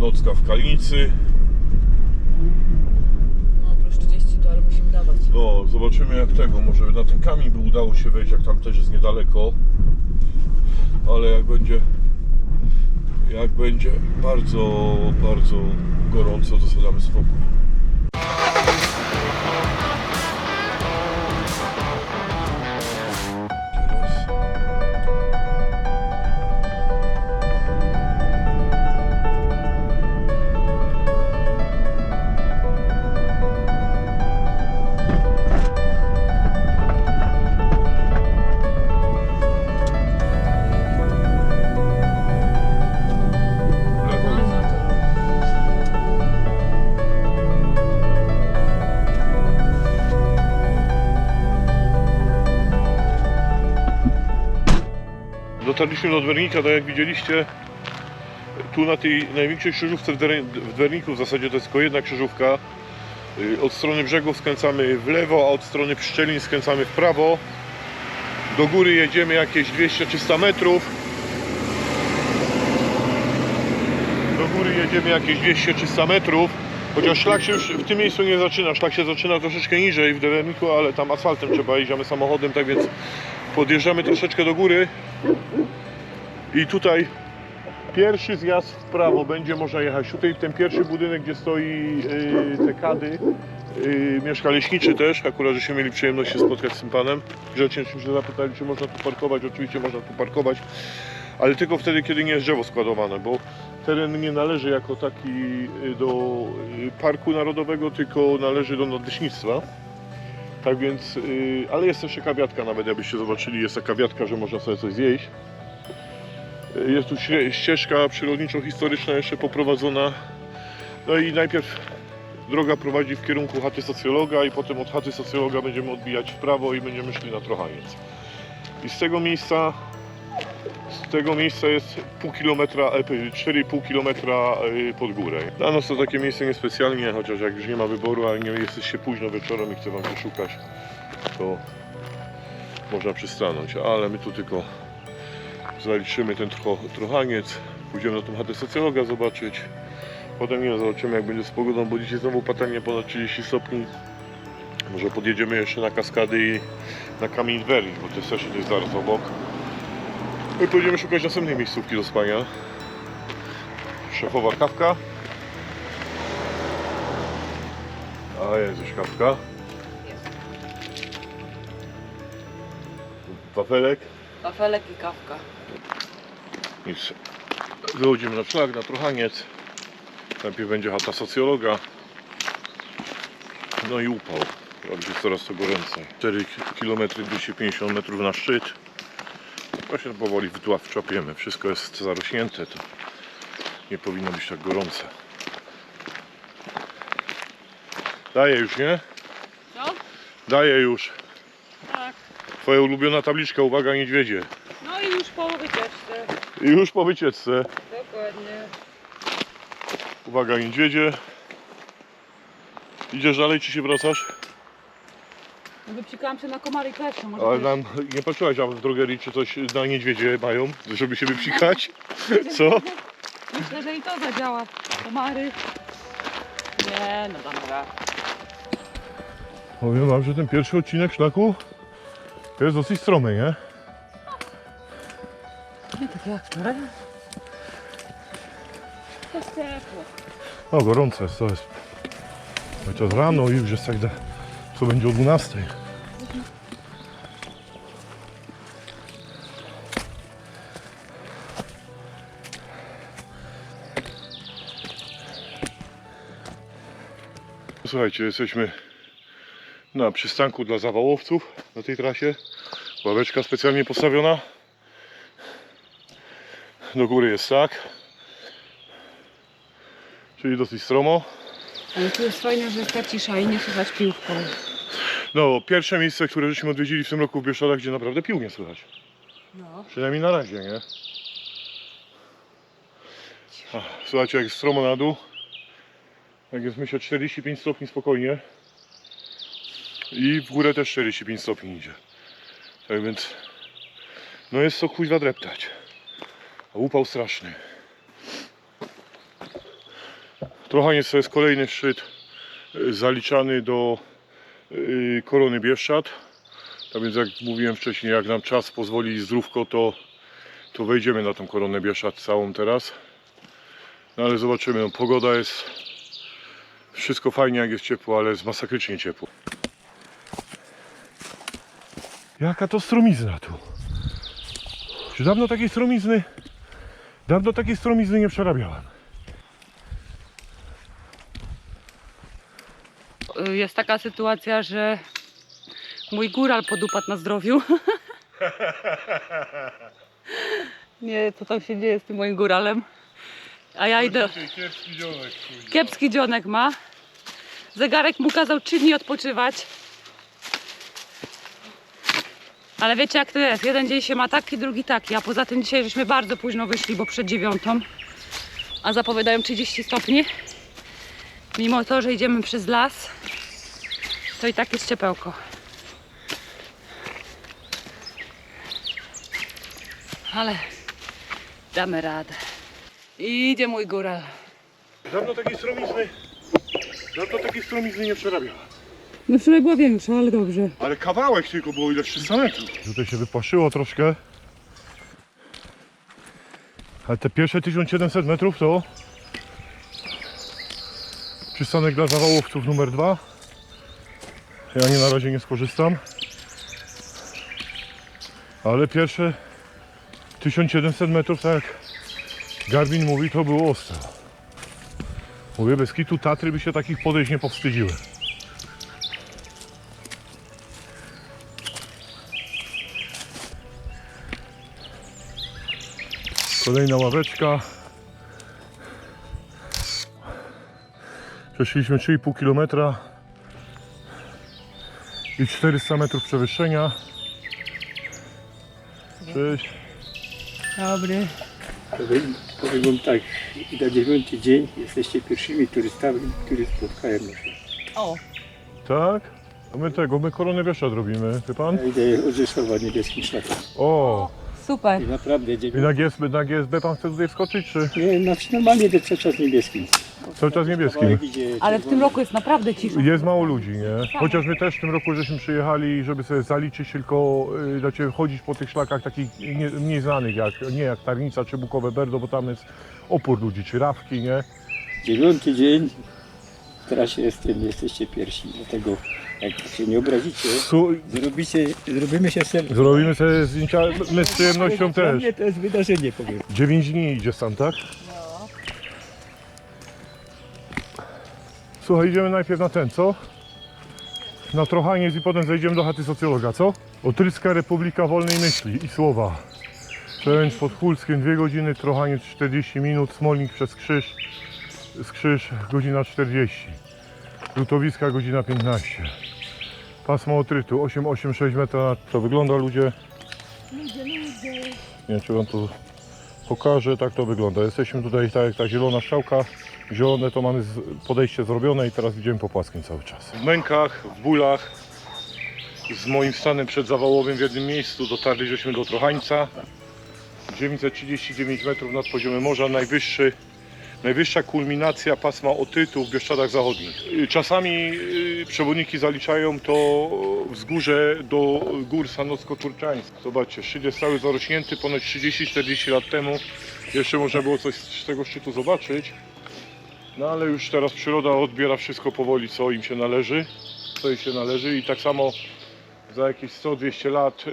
Nocka w Kalnicy. No plus 30 to, ale musimy dawać. No, zobaczymy jak tego, może na ten kamień by udało się wejść, jak tam też jest niedaleko. Ale jak będzie bardzo, bardzo gorąco, to sobie damy spokój. Dotarliśmy do Dwernika, tak jak widzieliście, tu na tej największej krzyżówce w Dwerniku, w zasadzie to jest tylko jedna krzyżówka. Od strony brzegu skręcamy w lewo, a od strony Pszczelin skręcamy w prawo. Do góry jedziemy jakieś 200-300 metrów. Do góry jedziemy jakieś 200-300 metrów. Chociaż szlak się już w tym miejscu nie zaczyna, szlak się zaczyna troszeczkę niżej w Dwerniku, ale tam asfaltem trzeba iść, a my samochodem, tak więc podjeżdżamy troszeczkę do góry. I tutaj pierwszy zjazd w prawo będzie można jechać. Tutaj ten pierwszy budynek, gdzie stoi te kady, mieszka leśniczy też. Akurat żeśmy mieli przyjemność się spotkać z tym panem. Grzecznie się zapytali, czy można tu parkować. Oczywiście można tu parkować, ale tylko wtedy, kiedy nie jest drzewo składowane, bo teren nie należy jako taki do parku narodowego, tylko należy do nadleśnictwa. Tak więc, ale jest też taka wiatka, nawet jakbyście zobaczyli, jest taka wiatka, że można sobie coś zjeść. Jest tu ścieżka przyrodniczo-historyczna jeszcze poprowadzona. No i najpierw droga prowadzi w kierunku chaty socjologa i potem od chaty socjologa będziemy odbijać w prawo i będziemy szli na Trochaniec. I z tego miejsca jest pół kilometra, 4,5 km pod górę. Dla nas to takie miejsce niespecjalnie, chociaż jak już nie ma wyboru, a nie jesteście późno wieczorem i chce wam się szukać, to można przystanąć, ale my tu tylko zaliczymy ten Trochaniec, pójdziemy na tą chatę socjologa zobaczyć. Potem nie zobaczymy jak będzie z pogodą, bo dzisiaj znowu patelnia ponad 30 stopni. Może podjedziemy jeszcze na Kaskady i na Kamień Dwernik, bo to jest też zaraz obok. I pójdziemy szukać następnej miejscówki do spania. Szefowa kawka. A jest już kawka. Wafelek. Wafelek i kawka. Nic. Wychodzimy na szlak, na Trochaniec. Najpierw będzie chata socjologa. No i upał. Robi się coraz to goręcej. 4 km 250 metrów na szczyt. Właśnie powoli wczapiemy. Wszystko jest zarośnięte, to nie powinno być tak gorące. Daję już, nie? Co? Daję już. Tak. Twoja ulubiona tabliczka, uwaga niedźwiedzie. No i już po wycieczce. I już po wycieczce. Dokładnie. Uwaga niedźwiedzie. Idziesz dalej, czy się wracasz? No wypsikałam się na komary kleszcze, może Ale też. nam nie patrzyłaś tam w drogerii, czy coś na niedźwiedzie mają, żeby się wypsikać? Co? Myślę, że i to zadziała. Komary. Nie, no dam radę. Powiem wam, że ten pierwszy odcinek szlaku jest dosyć stromy, nie? Nie takie jak wczoraj. To jest ciepło. No gorąco jest, to jest. Chociaż rano i już jest tak, co będzie o 12. Słuchajcie, jesteśmy na przystanku dla zawałowców na tej trasie. Ławeczka specjalnie postawiona. Do góry jest tak. Czyli dosyć stromo. Ale tu jest fajne, że jest ta cisza i nie słychać piłką. No, pierwsze miejsce, które żeśmy odwiedzili w tym roku w Bieszczadach, gdzie naprawdę pił nie słychać. No. Przynajmniej na razie, nie? Słuchajcie, jak jest stromo na dół. Jak jest, myślę, 45 stopni spokojnie. I w górę też 45 stopni idzie. Tak więc, no jest co kuźwa dreptać. A upał straszny. Trochaniec to jest kolejny szczyt zaliczany do Korony Bieszczad. Tak więc jak mówiłem wcześniej, jak nam czas pozwoli i zdrówko, to wejdziemy na tą Koronę Bieszczad całą teraz. No ale zobaczymy, no, pogoda jest, wszystko fajnie jak jest ciepło, ale jest masakrycznie ciepło. Jaka to stromizna tu. Czy dawno takiej stromizny nie przerabiałem. Jest taka sytuacja, że mój góral podupadł na zdrowiu. Nie, co tam się dzieje z tym moim góralem. A ja idę. Kiepski dzionek ma. Zegarek mu kazał 3 dni odpoczywać. Ale wiecie jak to jest, jeden dzień się ma taki, drugi taki, a poza tym dzisiaj żeśmy bardzo późno wyszli, bo przed 9, a zapowiadają 30 stopni. Mimo to, że idziemy przez las, to i tak jest ciepełko. Ale damy radę. I idzie mój góral. Dawno takiej stromizny nie przerabiałem. No wczoraj była większa, ale dobrze. Ale kawałek tylko było, ile 300 metrów. Tutaj się wypłaszyło troszkę. Ale te pierwsze 1700 metrów to przystanek dla zawałowców numer 2. Ja na razie nie skorzystam. Ale pierwsze 1700 metrów, tak jak Garmin mówi, to było ostro. Mówię, bez kitu Tatry by się takich podejść nie powstydziły. Kolejna ławeczka. Przeszliśmy 3,5 km i 400 metrów przewyższenia. Cześć. Dobry. Powiem wam tak, na 9 dzień jesteście pierwszymi turystami, których spotkałem. O, Tak? A my Koronę Bieszczad robimy, wie pan? Ja idę od Rzeszowa niebieskim szlakiem. O! super. I naprawdę I na GSB pan chce tutaj wskoczyć, czy nie, znaczy normalnie idę cały czas niebieskim. cały czas niebieskim? Kawałek idzie Ale w tym czerwony. roku jest naprawdę cicho. Jest mało ludzi, nie? Chociaż my też w tym roku żeśmy przyjechali, żeby sobie zaliczyć tylko, znaczy chodzić po tych szlakach takich mniej znanych, jak Tarnica czy Bukowe Berdo, bo tam jest opór ludzi, czy Rawki, nie? 9 dzień, w trasie jesteście pierwsi, dlatego jak się nie obrazicie, zrobimy się selfie. Zrobimy sobie zdjęcia, my z przyjemnością Dla też. mnie to jest wydarzenie, powiem. 9 dni idzie sam, tak? Słuchaj, idziemy najpierw na ten, co? Na Trochaniec i potem zejdziemy do chaty socjologa, co? Otrycka Republika Wolnej Myśli i Słowa. Przełęcz pod Hulskiem 2 godziny, Trochaniec 40 minut, Smolnik przez Krzyż, Skrzyż godzina 40. Lutowiska godzina 15. Pasmo otrytu 8,86 metra. To wygląda, ludzie. Nie wiem, czy wam to pokażę, tak to wygląda. Jesteśmy tutaj, tak jak ta zielona strzałka. Zielone to mamy podejście zrobione i teraz idziemy po płaskim cały czas. W mękach, w bólach, z moim stanem przedzawałowym w jednym miejscu dotarliśmy do Trochańca. 939 metrów nad poziomem morza, najwyższa kulminacja pasma otrytu w Bieszczadach Zachodnich. Czasami przewodniki zaliczają to wzgórze do gór Sanocko-Turczańsk. Zobaczcie, szczyt jest cały zarośnięty, ponoć 30-40 lat temu jeszcze można było coś z tego szczytu zobaczyć. No ale już teraz przyroda odbiera wszystko powoli, co im się należy i tak samo za jakieś 100-200 lat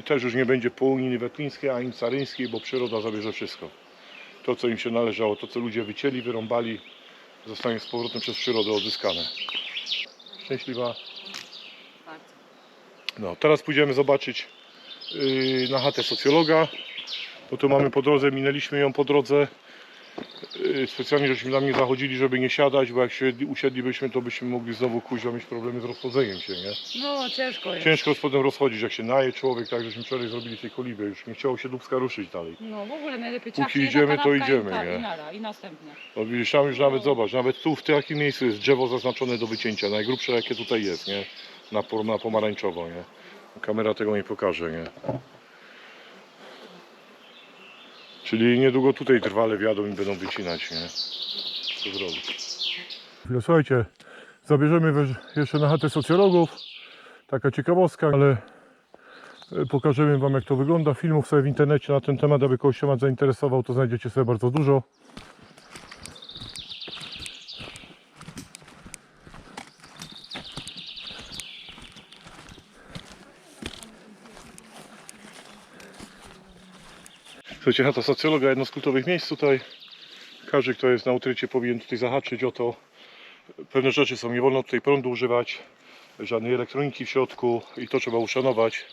też już nie będzie połuniny wetlińskiej ani caryńskiej, bo przyroda zabierze wszystko. To, co im się należało, to, co ludzie wycięli, wyrąbali, zostanie z powrotem przez przyrodę odzyskane. Szczęśliwa. No, teraz pójdziemy zobaczyć na chatę socjologa, bo tu mamy po drodze, minęliśmy ją po drodze. Specjalnie żeśmy tam nie zachodzili, żeby nie siadać, bo jak się usiedlibyśmy, to byśmy mogli znowu kuźwa mieć problemy z rozchodzeniem się, nie? No ciężko jest. Ciężko z potem rozchodzić, jak się naje człowiek, tak żeśmy wczoraj zrobili w tej kolibie, już nie chciało się Dubska ruszyć dalej. No w ogóle najlepiej Póki idziemy, to idziemy, nie? I nara, i następne. No widzisz, tam już nawet zobacz, nawet tu w takim miejscu jest drzewo zaznaczone do wycięcia, najgrubsze jakie tutaj jest, nie? Na pomarańczowo, nie? Kamera tego nie pokaże, nie? Czyli niedługo tutaj trwale wjadą i będą wycinać, nie? to zrobić. Słuchajcie, zabierzemy jeszcze na chatę socjologów. Taka ciekawostka, ale pokażemy wam jak to wygląda. Filmów sobie w internecie na ten temat, aby kogoś temat zainteresował, to znajdziecie sobie bardzo dużo. Słuchajcie, chata socjologa, jedno z kultowych miejsc tutaj. Każdy, kto jest na utrycie, powinien tutaj zahaczyć o to. Pewne rzeczy są, nie wolno tutaj prądu używać, żadnej elektroniki w środku i to trzeba uszanować.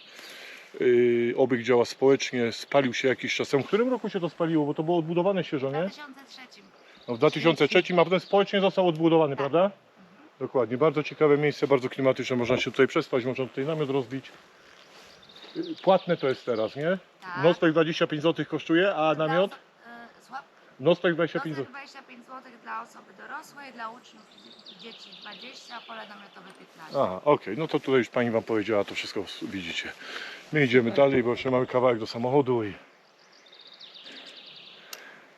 Obiekt działa społecznie, spalił się jakiś czas temu. W którym roku się to spaliło? Bo to było odbudowane świeżo, nie? W 2003. No, w 2003, a potem społecznie został odbudowany, prawda? Dokładnie, bardzo ciekawe miejsce, bardzo klimatyczne, można się tutaj przespać, można tutaj namiot rozbić. Płatne to jest teraz, nie? Tak. Nocleg 25 zł kosztuje, a namiot? Nocleg 25 zł. 25 zł dla osoby dorosłej, dla uczniów i dzieci 20, pole namiotowe 15. Aha, okej, no to tutaj już pani wam powiedziała, to wszystko widzicie. My idziemy dalej, bo jeszcze mamy kawałek do samochodu i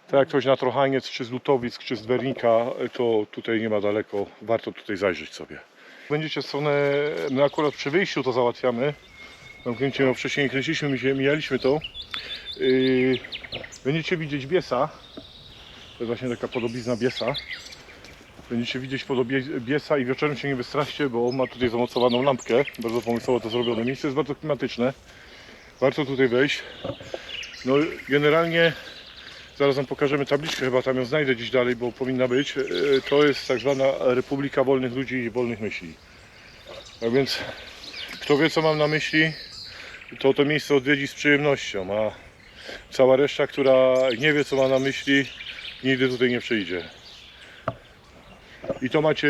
tak jak ktoś na Trochaniec, czy z Lutowic, czy z Wernika, to tutaj nie ma daleko, warto tutaj zajrzeć sobie. Będziecie stronę, my akurat przy wyjściu to załatwiamy. Zamknięcie, no wcześniej nie kręciliśmy, mijaliśmy to. Będziecie widzieć Biesa. To jest właśnie taka podobizna Biesa. Będziecie widzieć Biesa i wieczorem się nie wystraszcie, bo on ma tutaj zamocowaną lampkę. Bardzo pomysłowo to zrobione. Miejsce jest bardzo klimatyczne. Warto tutaj wejść. No generalnie zaraz wam pokażemy tabliczkę, chyba tam ją znajdę gdzieś dalej, bo powinna być. To jest tak zwana Republika Wolnych Ludzi i Wolnych Myśli. Tak więc kto wie co mam na myśli, to miejsce odwiedzi z przyjemnością, a cała reszta, która nie wie co ma na myśli, nigdy tutaj nie przyjdzie. I to macie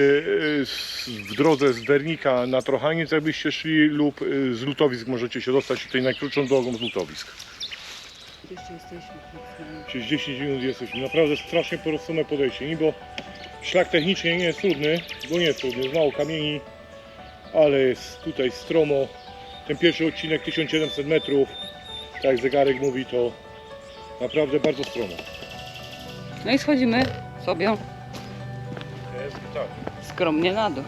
w drodze z Wernika na Trochaniec, jakbyście szli, lub z Lutowisk możecie się dostać tutaj najkrótszą drogą z Lutowisk. Jeszcze jesteśmy. Przez 10 minut jesteśmy. Naprawdę strasznie porosłone podejście. Niby szlak technicznie nie jest trudny, bo nie jest trudny, jest mało kamieni, ale jest tutaj stromo. Ten pierwszy odcinek 1700 metrów, tak jak zegarek mówi, to naprawdę bardzo stromo. No i schodzimy sobie Jest tak. skromnie na dół.